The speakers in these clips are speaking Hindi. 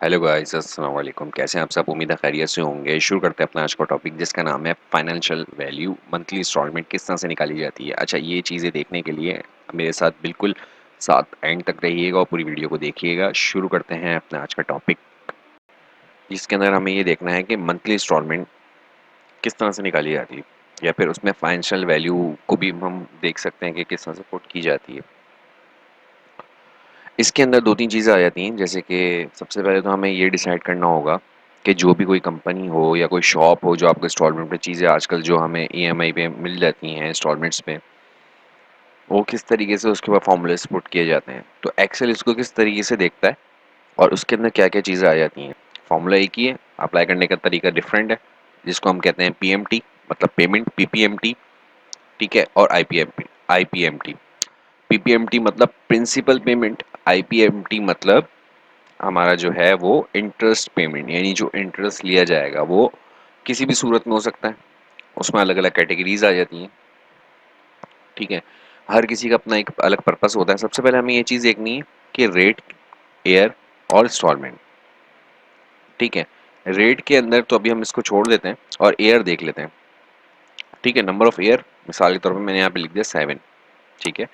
हेलो गाइस, अस्सलाम वालेकुम। कैसे हैं आप सब? उम्मीद है खैरियत से होंगे। शुरू करते हैं अपना आज का टॉपिक, जिसका नाम है फाइनेंशियल वैल्यू। मंथली इंस्टॉलमेंट किस तरह से निकाली जाती है। अच्छा, ये चीज़ें देखने के लिए मेरे साथ बिल्कुल साथ एंड तक रहिएगा और पूरी वीडियो को देखिएगा। शुरू करते हैं अपना आज का टॉपिक, जिसके अंदर हमें ये देखना है कि मंथली इंस्टॉलमेंट किस तरह से निकाली जाती है, या फिर उसमें फाइनेंशियल वैल्यू को भी हम देख सकते हैं कि किस तरह से पुट की जाती है। इसके अंदर 2-3 चीज़ें आ जाती हैं, जैसे कि सबसे पहले तो हमें ये डिसाइड करना होगा कि जो भी कोई कंपनी हो या कोई शॉप हो जो आपको इंस्टॉलमेंट पे चीज़ें आजकल जो हमें ईएमआई पे मिल जाती हैं इंस्टॉलमेंट्स पे, वो किस तरीके से उसके ऊपर फॉर्मूलेस पुट किए जाते हैं। तो एक्सेल इसको किस तरीके से देखता है और उसके अंदर क्या क्या चीज़ें आ जाती हैं। फॉर्मूला एक ही है, अप्लाई करने का तरीका डिफरेंट है, जिसको हम कहते हैं पीएमटी, मतलब पेमेंट, पीपीएमटी, ठीक है, और आईपीएमटी। पीपीएमटी मतलब प्रिंसिपल पेमेंट, आईपीएमटी मतलब हमारा जो है वो इंटरेस्ट पेमेंट, यानी जो इंटरेस्ट लिया जाएगा वो किसी भी सूरत में हो सकता है। उसमें अलग अलग कैटेगरीज आ जाती हैं, ठीक है। हर किसी का अपना एक अलग पर्पस होता है। सबसे पहले हमें ये चीज़ देखनी है कि रेट, एयर और इंस्टॉलमेंट, ठीक है। रेट के अंदर तो अभी हम इसको छोड़ देते हैं और एयर देख लेते हैं, ठीक है। नंबर ऑफ एयर मिसाल के तौर पर मैंने यहाँ पे लिख दिया 7, ठीक है।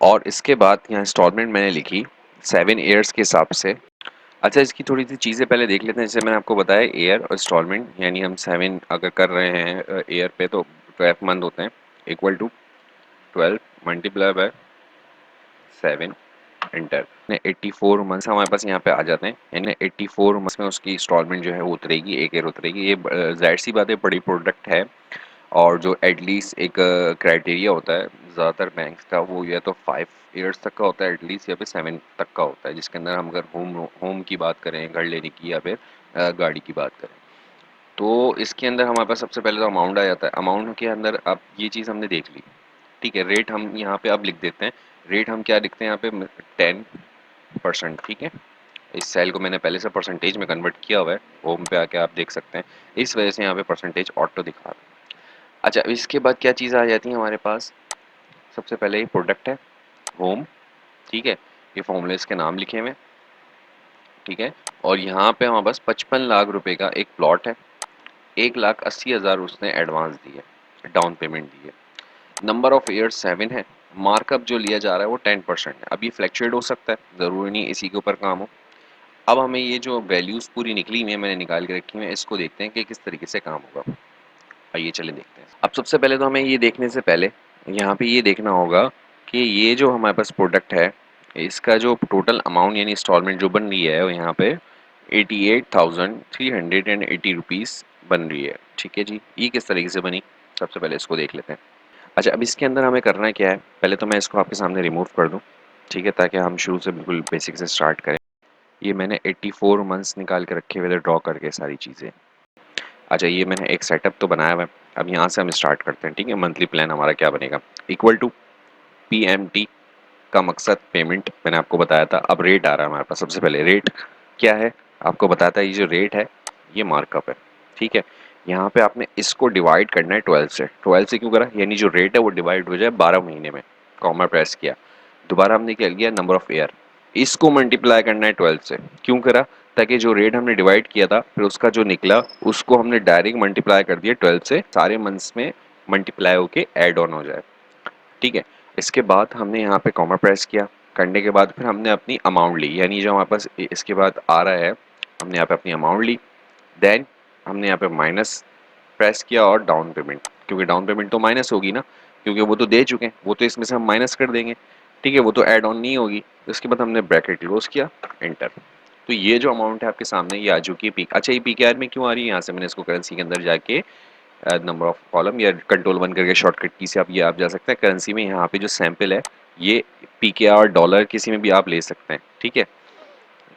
और इसके बाद यहाँ इंस्टॉलमेंट मैंने लिखी 7 ईयर्स के हिसाब से। अच्छा, इसकी थोड़ी सी चीज़ें पहले देख लेते हैं। जैसे मैंने आपको बताया एयर और इंस्टॉलमेंट, यानी हम 7 अगर कर रहे हैं एयर पे तो 12 मंथ होते हैं, equal to 12 multiply by 7 into 84 months हमारे पास यहाँ पे आ जाते हैं। यानी 84 मंथ्स में उसकी इंस्टॉलमेंट जो है वो उतरेगी, एक ईयर उतरेगी। ये जाहिर सी बात है, बड़ी प्रोडक्ट है। और जो एटलीस्ट एक क्राइटेरिया होता है ज़्यादातर बैंक्स का, वो या तो 5 ईयर्स तक का होता है एटलीस्ट, या फिर 7 तक का होता है, जिसके अंदर हम अगर होम होम की बात करें, घर लेने की, या फिर गाड़ी की बात करें। तो इसके अंदर हमारे पास सबसे पहले तो अमाउंट आ जाता है। अमाउंट के अंदर अब ये चीज़ हमने देख ली, ठीक है। रेट हम यहाँ पे अब लिख देते हैं। रेट हम क्या लिखते हैं यहाँ पे? 10%, ठीक है। इस सेल को मैंने पहले से परसेंटेज में कन्वर्ट किया हुआ है, होम पे आके आप देख सकते हैं। इस वजह से यहाँ पे परसेंटेज ऑटो दिखा रहा है। अच्छा, इसके बाद क्या चीज़ आ जाती है हमारे पास? सबसे पहले ये प्रोडक्ट है, होम, ठीक है। ये फॉर्मूले इसके नाम लिखे हुए हैं, ठीक है। और यहाँ पे हमारे पास 55 लाख रुपए का एक प्लॉट है। 1,80,000 उसने एडवांस दी है, डाउन पेमेंट दी है। नंबर ऑफ ईयर्स 7 है। मार्कअप जो लिया जा रहा है वो 10% है। अब ये फ्लैक्चुएट हो सकता है, ज़रूरी नहीं इसी के ऊपर काम हो। अब हमें ये जो वैल्यूज़ पूरी निकली हुई है, मैंने निकाल के रखी हुई है, इसको देखते हैं कि किस तरीके से काम होगा। आइए चलें देखते हैं। अब सबसे पहले तो हमें ये देखने से पहले यहाँ पे ये देखना होगा कि ये जो हमारे पास प्रोडक्ट है, इसका जो टोटल अमाउंट यानी इंस्टॉलमेंट जो बन रही है वो यहाँ पे 88,380 रुपीज़ बन रही है, ठीक है जी। ये किस तरीके से बनी, सबसे पहले इसको देख लेते हैं। अच्छा, अब इसके अंदर हमें करना क्या है? पहले तो मैं इसको आपके सामने रिमूव कर दूँ, ठीक है, ताकि हम शुरू से बिल्कुल बेसिक से स्टार्ट करें। ये मैंने 84 मंथ्स निकाल के रखे हुए थे, ड्रॉ करके सारी चीज़ें। अच्छा, ये मैंने एक सेटअप तो बनाया हुआ है। अब यहाँ से हम स्टार्ट करते हैं, ठीक है। मंथली प्लान हमारा क्या बनेगा? इक्वल टू पीएमटी का मकसद पेमेंट, मैंने आपको बताया था। अब रेट आ रहा है हमारे पास। सबसे पहले रेट क्या है आपको बताता है। ये जो रेट है ये मार्कअप है, ठीक है। यहाँ पे आपने इसको डिवाइड करना है 12 से। 12 से क्यों करा? यानी जो रेट है वो डिवाइड हो जाए 12 महीने में। कॉमा प्रेस किया, दोबारा हमने क्या लिया? नंबर ऑफ ईयर, इसको मल्टीप्लाई करना है 12 से। क्यों करा? ताकि जो रेट हमने डिवाइड किया था फिर उसका जो निकला उसको हमने डायरेक्ट मल्टीप्लाई कर दिया 12 से, सारे मंथ्स में मल्टीप्लाई होके ऐड ऑन हो जाए, ठीक है। इसके बाद हमने यहाँ पे कॉमा प्रेस किया, करने के बाद फिर हमने अपनी अमाउंट ली, यानी जो हमारे पास इसके बाद आ रहा है, हमने यहाँ पे अपनी अमाउंट ली। देन हमने यहाँ पे माइनस प्रेस किया और डाउन पेमेंट, क्योंकि डाउन पेमेंट तो माइनस होगी ना, क्योंकि वो तो दे चुके हैं, वो तो इसमें से हम माइनस कर देंगे, ठीक है, वो तो ऐड ऑन नहीं होगी। उसके बाद हमने ब्रैकेट क्लोज किया, एंटर। तो ये जो अमाउंट है आपके सामने ये आ चुकी है पी। अच्छा, ये पीकेआर में क्यों आ रही है? यहाँ से मैंने इसको करेंसी के अंदर जाके नंबर ऑफ कॉलम या कंट्रोल 1 करके शॉर्टकट की से आप जा सकते हैं करेंसी में। यहाँ पे जो सैंपल है ये पीकेआर डॉलर किसी में भी आप ले सकते हैं, ठीक है।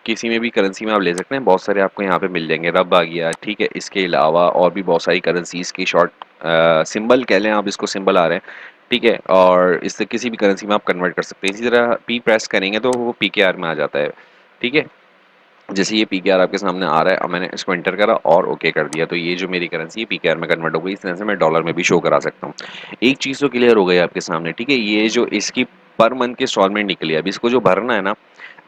किसी में भी करेंसी में आप ले सकते हैं, बहुत सारे आपको यहाँ पे मिल जाएंगे। रब आ गया, ठीक है। इसके अलावा और भी बहुत सारी करेंसीज की शॉर्ट सिंबल कह लें आप इसको, सिंबल आ रहे हैं, ठीक है। और इससे किसी भी करेंसी में आप कन्वर्ट कर सकते हैं। इसी तरह पी प्रेस करेंगे तो वो पीकेआर में आ जाता है, ठीक है। जैसे ये पीकेआर आपके सामने आ रहा है, अब मैंने इसको एंटर करा और ओके कर दिया, तो ये जो मेरी करेंसी है पीकेआर में कन्वर्ट हो गई। इस तरह से मैं डॉलर में भी शो करा सकता हूँ। एक चीज़ तो क्लियर हो गई आपके सामने, ठीक है। ये जो इसकी पर मंथ की इंस्टॉलमेंट निकली है, अब इसको जो भरना है ना,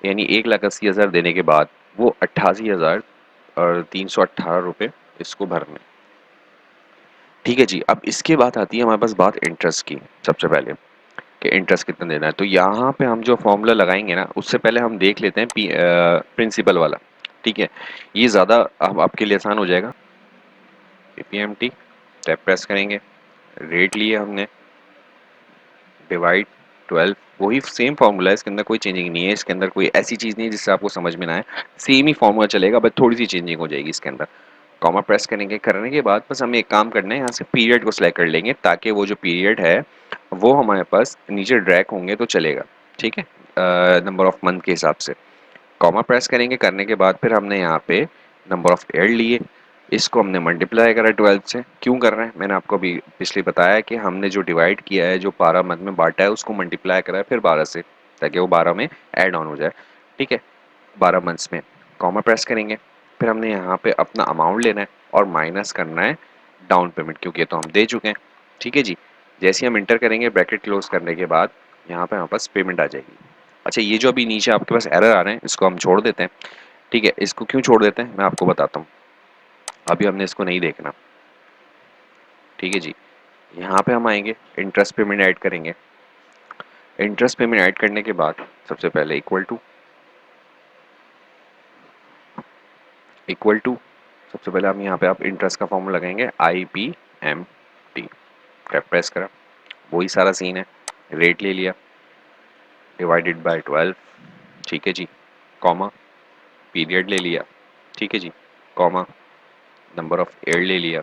यानी 1,80,000 देने के बाद वो 88,318 रुपये इसको भरने। ठीक है जी। अब इसके बाद आती है हमारे पास बात इंटरेस्ट की। सबसे पहले कि इंटरेस्ट कितना देना है, तो यहाँ पे हम जो फॉर्मूला लगाएंगे ना, उससे पहले हम देख लेते हैं प्रिंसिपल वाला। ठीक है, ये ज़्यादा अब आपके लिए आसान हो जाएगा। पीपीएमटी टैब प्रेस करेंगे, रेट लिए हमने, डिवाइड 12, वही सेम फार्मूला है, इसके अंदर कोई चेंजिंग नहीं है, इसके अंदर कोई ऐसी चीज़ नहीं है जिससे आपको समझ में ना आए, सेम ही फार्मूला चलेगा, बस थोड़ी सी चेंजिंग हो जाएगी इसके अंदर। कॉमा प्रेस करेंगे, करने के बाद बस हमें एक काम करना है, यहाँ से पीरियड को सिलेक्ट कर लेंगे ताकि वो जो पीरियड है वो हमारे पास नीचे ड्रैग होंगे तो चलेगा। ठीक है, नंबर ऑफ मंथ के हिसाब से कॉमा प्रेस करेंगे, करने के बाद फिर हमने यहाँ पे नंबर ऑफ ईयर लिए, इसको हमने मल्टीप्लाई करा 12 से। क्यों कर रहे हैं, मैंने आपको अभी पिछले बताया कि हमने जो डिवाइड किया है, जो 12 मंथ में बांटा है, उसको मल्टीप्लाई करा है फिर 12 से, ताकि वो 12 में ऐड ऑन हो जाए। ठीक है, 12 मंथ्स में कॉमा प्रेस करेंगे, फिर हमने यहाँ पे अपना अमाउंट लेना है और माइनस करना है डाउन पेमेंट, क्योंकि ये तो हम दे चुके हैं। ठीक है जी, जैसे ही हम इंटर करेंगे ब्रैकेट क्लोज करने के बाद यहाँ पे हमारे पास पेमेंट आ जाएगी। अच्छा, ये जो अभी नीचे आपके पास एरर आ रहे हैं इसको हम छोड़ देते हैं। ठीक है, इसको क्यों छोड़ देते हैं मैं आपको बताता हूँ, अभी हमने इसको नहीं देखना। ठीक है जी, यहाँ पे हम आएंगे, इंटरेस्ट पेमेंट ऐड करेंगे। इंटरेस्ट पेमेंट ऐड करने के बाद सबसे पहले इक्वल टू सबसे पहले हम यहाँ पे आप इंटरेस्ट का फॉर्मूला लगाएंगे, IPMT, टैब प्रेस करा, वही सारा सीन है, रेट ले लिया, डिवाइडेड बाय 12। ठीक है जी, कॉमा, पीरियड ले लिया। ठीक है जी, कॉमा, नंबर ऑफ ईयर ले लिया,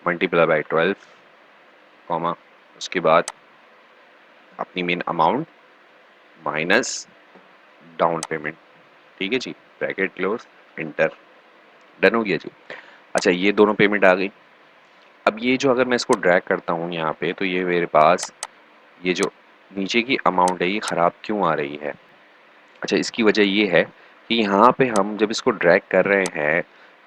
मल्टीप्लाई बाय 12, कॉमा, उसके बाद अपनी main amount minus down payment. ठीक है जी, ब्रैकेट क्लोज, इंटर, डन हो गया जी। अच्छा, ये दोनों पेमेंट आ गई। अब ये जो अगर मैं इसको ड्रैग करता हूँ यहाँ पे, तो ये मेरे पास ये जो नीचे की अमाउंट है ये ख़राब क्यों आ रही है। अच्छा, इसकी वजह ये है कि यहाँ पे हम जब इसको ड्रैग कर रहे हैं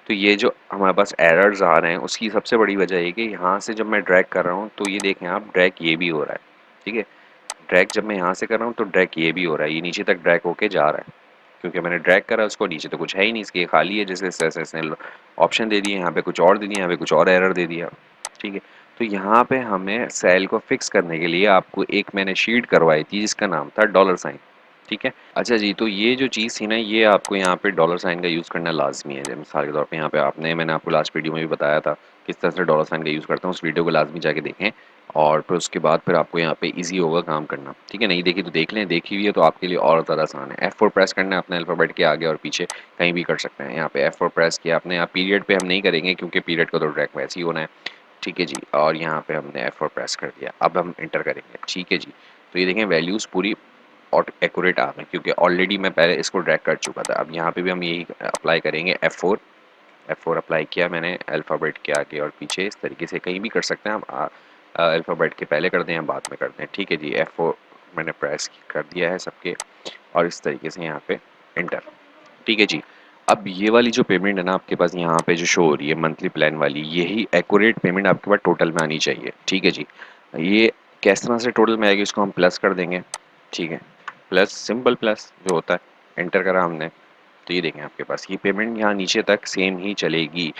तो ये जो हमारे पास एरर्स आ रहे हैं उसकी सबसे बड़ी वजह ये कि यहाँ से जब मैं ड्रैग कर रहा हूँ तो ये देखें आप, ड्रैग ये भी हो रहा है। ठीक है, ड्रैग जब मैं यहाँ से कर रहा हूँ तो ड्रैग ये भी हो रहा है, ये नीचे तक ड्रैग होके जा रहा है, क्योंकि मैंने ड्रैग करा उसको, नीचे तो कुछ है ही नहीं, इसके खाली है, जैसे इसने ऑप्शन दे दिए, यहाँ पे कुछ और दे दिया, यहाँ पे कुछ और एरर दे दिया। ठीक है, तो यहाँ पे हमें सेल को फिक्स करने के लिए आपको एक मैंने शीट करवाई थी जिसका नाम था डॉलर साइन। ठीक है, अच्छा जी, तो ये जो चीज़ थी ना, ये आपको यहाँ पे डॉलर साइन का यूज़ करना लाजमी है। जैसे मिसाल के तौर पे यहाँ पे आपने, मैंने आपको लास्ट वीडियो में भी बताया था किस तरह से डॉलर साइन का यूज़ करता हूँ, उस वीडियो को लाजमी जाके देखें, और फिर उसके बाद फिर आपको यहाँ पे इजी होगा काम करना। ठीक है, नहीं देखी तो देख लें, देखी हुई है तो आपके लिए और ज़्यादा आसान है। F4 प्रेस करना है, अपने अल्फ़ाबेट के आगे और पीछे कहीं भी कर सकते हैं। यहाँ पे F4 प्रेस किया आपने, यहाँ पीरियड पे हम नहीं करेंगे क्योंकि पीरियड का तो ट्रैक वैसे ही होना है। ठीक है जी, और यहाँ पे हमने F4 प्रेस कर दिया, अब हम इंटर करेंगे। ठीक है जी, तो ये देखें वैल्यूज़ पूरी और एक्यूरेट आ गई, क्योंकि ऑलरेडी मैं पहले इसको ड्रैग कर चुका था। अब यहाँ पे भी हम यही अप्लाई करेंगे, F4 अप्लाई किया मैंने अल्फ़ाबेट के आगे और पीछे, इस तरीके से कहीं भी कर सकते हैं हम, अल्फ़ाबेट के पहले कर दें या बाद में कर दें। ठीक है जी, F4 मैंने प्रेस कर दिया है सबके, और इस तरीके से यहाँ पे इंटर। ठीक है जी, अब ये वाली जो पेमेंट है ना आपके पास यहाँ पे जो शो हो रही है मंथली प्लान वाली, यही एक्यूरेट पेमेंट आपके पास टोटल में आनी चाहिए। ठीक है जी, ये किस तरह से टोटल में आएगी, इसको हम प्लस कर देंगे। ठीक है, प्लस, सिंपल प्लस जो होता है, एंटर करा हमने, तो ये देखें आपके पास ये पेमेंट यहाँ नीचे तक सेम ही चलेगी,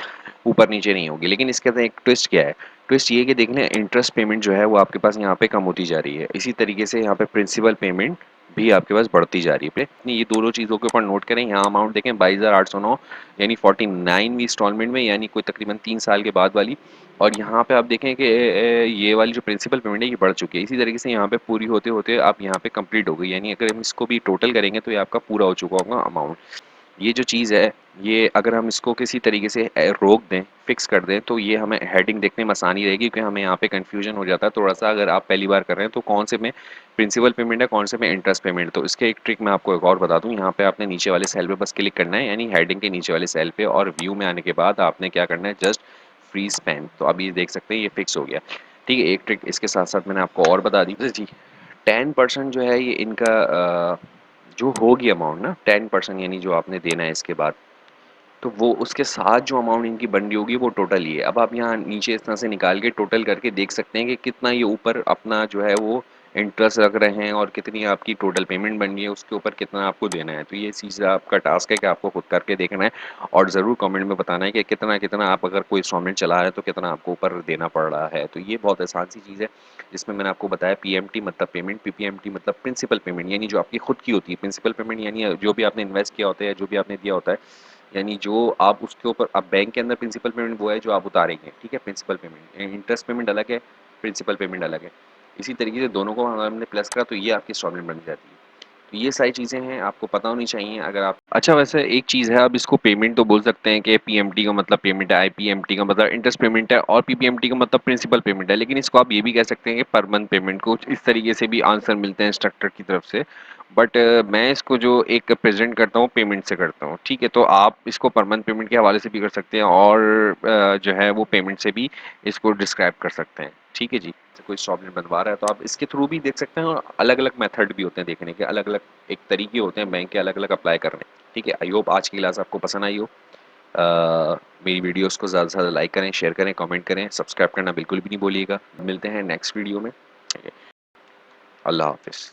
ऊपर नीचे नहीं होगी। लेकिन इसके अंदर एक ट्विस्ट क्या है, ट्विस्ट ये कि देखना इंटरेस्ट पेमेंट जो है वो आपके पास यहाँ पे कम होती जा रही है, इसी तरीके से यहाँ पे प्रिंसिपल पेमेंट भी आपके पास बढ़ती जा रही है। ये दोनों चीज़ों के ऊपर नोट करें। यहाँ अमाउंट देखें 22,809, यानी 49वीं इंस्टॉलमेंट में, यानी कोई तकरीबन 3 साल के बाद वाली। और यहाँ पे आप देखें कि ये वाली जो प्रिंसिपल पेमेंट है ये बढ़ चुकी है। इसी तरीके से यहाँ पे पूरी होते होते आप यहाँ पे कंप्लीट हो गई, यानी अगर हम इसको भी टोटल करेंगे तो ये आपका पूरा हो चुका होगा अमाउंट। ये जो चीज़ है, ये अगर हम इसको किसी तरीके से रोक दें, फिक्स कर दें, तो ये हमें हेडिंग देखने में आसानी रहेगी, क्योंकि हमें यहाँ पे कन्फ्यूजन हो जाता है थोड़ा सा, अगर आप पहली बार कर रहे हैं तो कौन से में प्रिंसिपल पेमेंट है, कौन से में इंटरेस्ट पेमेंट। तो इसके एक ट्रिक मैं आपको एक और बता दूं, यहाँ पे आपने नीचे वाले सेल पे बस क्लिक करना है, यानी हेडिंग के नीचे वाले सेल पे, और व्यू में आने के बाद आपने क्या करना है, जस्ट फ्रीज पेन। तो अभी ये देख सकते हैं ये फिक्स हो गया। ठीक है, एक ट्रिक इसके साथ साथ मैंने आपको और बता दी जी। 10% जो है ये इनका जो होगी अमाउंट ना, 10% यानी जो आपने देना है इसके बाद, तो वो उसके साथ जो अमाउंट इनकी बन रही होगी वो टोटल ही है। अब आप यहाँ नीचे इस तरह से निकाल के टोटल करके देख सकते हैं कि कितना ये ऊपर अपना जो है वो इंटरेस्ट लग रहे हैं और कितनी आपकी टोटल पेमेंट बन गई है, उसके ऊपर कितना आपको देना है। तो ये चीज़ आपका टास्क है कि आपको खुद करके देखना है और ज़रूर कमेंट में बताना है कि कितना-कितना आप अगर कोई इंस्टॉलमेंट चला रहे हैं तो कितना आपको ऊपर देना पड़ रहा है। तो ये बहुत आसान सी चीज़ है, जिसमें मैंने आपको बताया पीएमटी मतलब पेमेंट, पीपीएमटी मतलब प्रिंसिपल पेमेंट, यानी जो आपकी खुद की होती है। प्रिंसिपल पेमेंट यानी जो भी आपने इन्वेस्ट किया होता है या जो भी आपने दिया होता है, यानी जो आप उसके ऊपर अब बैंक के अंदर प्रिंसिपल पेमेंट वो है जो आप उतारेंगे, ठीक है, प्रिंसिपल पेमेंट। इंटरेस्ट पेमेंट अलग है, प्रिंसिपल पेमेंट अलग है। इसी तरीके से दोनों को अगर हमने प्लस करा तो ये आपकी इंस्टॉलमेंट बन जाती है। तो ये सारी चीज़ें हैं, आपको पता होनी चाहिए अगर आप। अच्छा, वैसे एक चीज़ है, आप इसको पेमेंट तो बोल सकते हैं कि पीएमटी का मतलब पेमेंट है, आईपीएमटी का मतलब इंटरेस्ट पेमेंट है और पीपीएमटी का मतलब प्रिंसिपल पेमेंट है, लेकिन इसको आप ये भी कह सकते हैं कि पर मंथ पेमेंट। कुछ इस तरीके से भी आंसर मिलते हैं इंस्ट्रक्टर की तरफ से, बट मैं इसको जो एक प्रेजेंट करता हूँ पेमेंट से करता हूँ, ठीक है। तो आप इसको पर मंथ पेमेंट के हवाले से भी कर सकते हैं और जो है वो पेमेंट से भी इसको डिस्क्राइब कर सकते हैं, ठीक है जी। तो कोई स्टॉलमेंट बनवा रहा है तो आप इसके थ्रू भी देख सकते हैं, और अलग अलग मेथड भी होते हैं देखने के, अलग अलग एक तरीके होते हैं बैंक के अलग अलग अप्लाई करने, ठीक है। आई होप आज की क्लास आपको पसंद आई हो। मेरी वीडियोस को ज़्यादा से ज़्यादा लाइक करें, शेयर करें, कमेंट करें, सब्सक्राइब करना बिल्कुल भी नहीं भूलिएगा। मिलते हैं नेक्स्ट वीडियो में, ठीक है। अल्लाह हाफिज़।